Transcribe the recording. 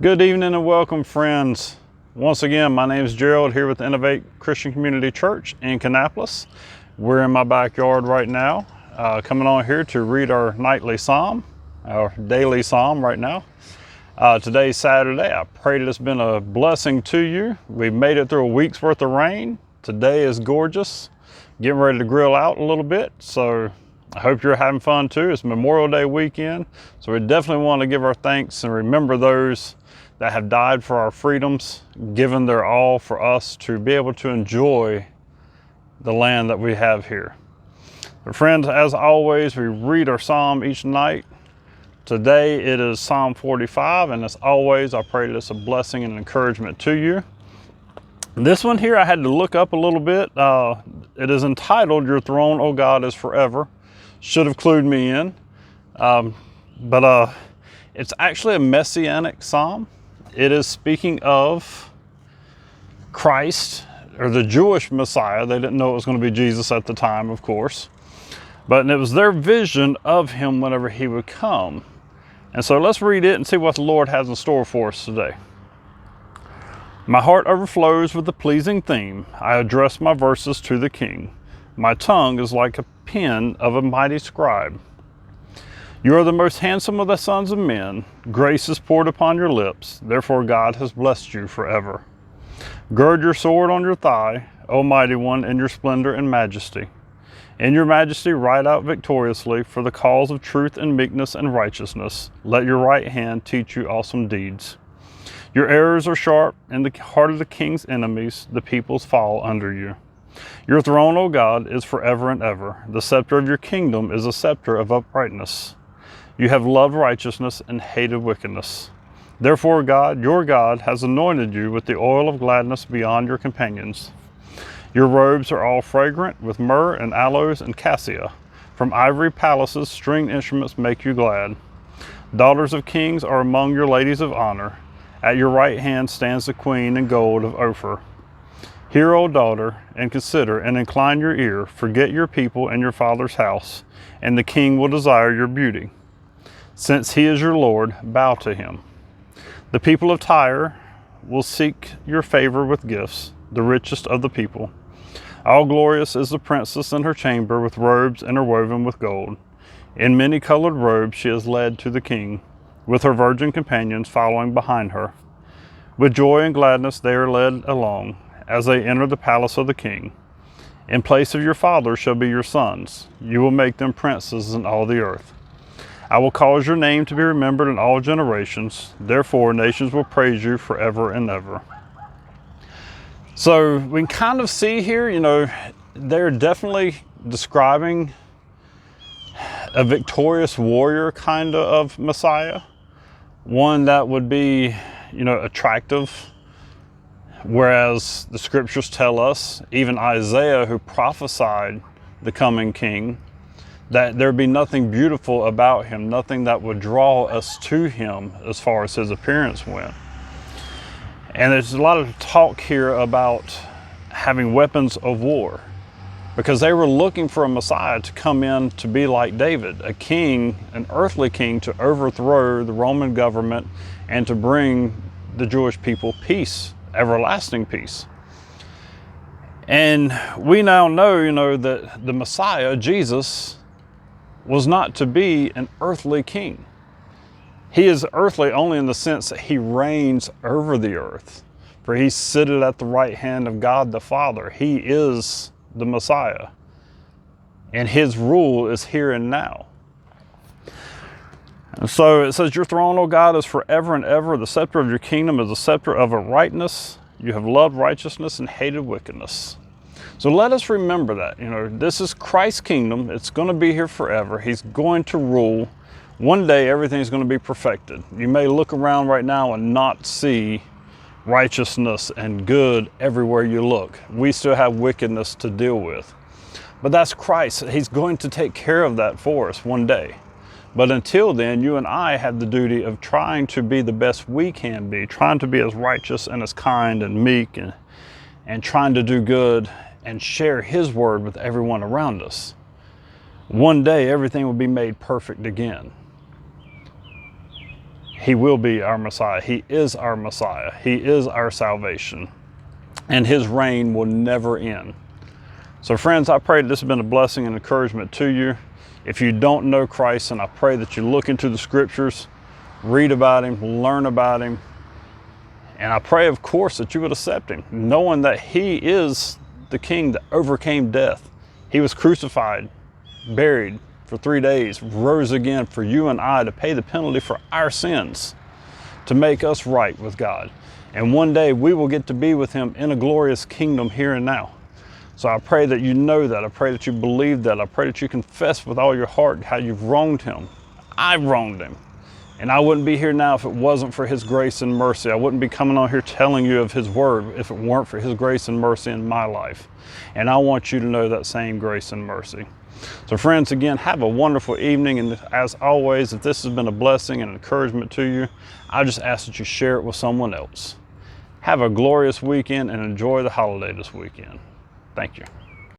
Good evening and welcome, friends. Once again, my name is Gerald here with Innovate Christian Community Church in Kannapolis. We're in my backyard right now, coming on here to read our nightly psalm, our daily psalm right now. Today's Saturday. I pray that it's been a blessing to you. We've made it through a week's worth of rain. Today is gorgeous. Getting ready to grill out a little bit, so I hope you're having fun too. It's Memorial Day weekend, so we definitely want to give our thanks and remember those that have died for our freedoms, given their all for us to be able to enjoy the land that we have here. But friends, as always, we read our psalm each night. Today it is Psalm 45, and as always, I pray that it's a blessing and encouragement to you. This one here I had to look up a little bit. It is entitled, "Your Throne, O God, is Forever." Should have clued me in. But it's actually a messianic psalm. It is speaking of Christ, or the Jewish Messiah. They didn't know it was going to be Jesus at the time, of course. But it was their vision of him whenever he would come. And so let's read it and see what the Lord has in store for us today. My heart overflows with a pleasing theme. I address my verses to the King. My tongue is like a pen of a mighty scribe. You are the most handsome of the sons of men. Grace is poured upon your lips. Therefore God has blessed you forever. Gird your sword on your thigh, O mighty one, in your splendor and majesty. In your majesty ride out victoriously for the cause of truth and meekness and righteousness. Let your right hand teach you awesome deeds. Your arrows are sharp. In the heart of the king's enemies, the peoples fall under you. Your throne, O God, is forever and ever. The scepter of your kingdom is a scepter of uprightness. You have loved righteousness and hated wickedness. Therefore God, your God, has anointed you with the oil of gladness beyond your companions. Your robes are all fragrant with myrrh and aloes and cassia. From ivory palaces, stringed instruments make you glad. Daughters of kings are among your ladies of honor. At your right hand stands the queen in gold of Ophir. Hear, O daughter, and consider, and incline your ear. Forget your people and your father's house, and the king will desire your beauty. Since he is your Lord, bow to him. The people of Tyre will seek your favor with gifts, the richest of the people. All glorious is the princess in her chamber, with robes interwoven with gold. In many colored robes she is led to the king, with her virgin companions following behind her. With joy and gladness they are led along, as they enter the palace of the king. In place of your fathers shall be your sons. You will make them princes in all the earth. I will cause your name to be remembered in all generations. Therefore, nations will praise you forever and ever. So we can kind of see here, they're definitely describing a victorious warrior kind of Messiah. One that would be, attractive. Whereas the scriptures tell us, even Isaiah, who prophesied the coming king, that there'd be nothing beautiful about him, nothing that would draw us to him as far as his appearance went. And there's a lot of talk here about having weapons of war, because they were looking for a Messiah to come in to be like David, a king, an earthly king, to overthrow the Roman government and to bring the Jewish people peace, everlasting peace. And we now know, that the Messiah, Jesus, was not to be an earthly king. He is earthly only in the sense that he reigns over the earth, for he sitteth at the right hand of God the Father. He is the Messiah, and his rule is here and now. And so it says, your throne, O God, is forever and ever. The scepter of your kingdom is a scepter of uprightness. You have loved righteousness and hated wickedness. So let us remember that, this is Christ's kingdom. It's going to be here forever. He's going to rule. One day, everything's going to be perfected. You may look around right now and not see righteousness and good everywhere you look. We still have wickedness to deal with. But that's Christ. He's going to take care of that for us one day. But until then, you and I have the duty of trying to be the best we can be, trying to be as righteous and as kind and meek and trying to do good and share his word with everyone around us. One day, everything will be made perfect again. He will be our Messiah. He is our Messiah. He is our salvation. And his reign will never end. So friends, I pray that this has been a blessing and encouragement to you. If you don't know Christ, and I pray that you look into the scriptures, read about him, learn about him. And I pray, of course, that you would accept him, knowing that he is the king that overcame death. He was crucified, buried for 3 days, rose again for you and I to pay the penalty for our sins, to make us right with God. And one day we will get to be with him in a glorious kingdom here and now. So I pray that you know that. I pray that you believe that. I pray that you confess with all your heart how you've wronged him. I've wronged him. And I wouldn't be here now if it wasn't for his grace and mercy. I wouldn't be coming on here telling you of his word if it weren't for his grace and mercy in my life. And I want you to know that same grace and mercy. So friends, again, have a wonderful evening. And as always, if this has been a blessing and encouragement to you, I just ask that you share it with someone else. Have a glorious weekend and enjoy the holiday this weekend. Thank you.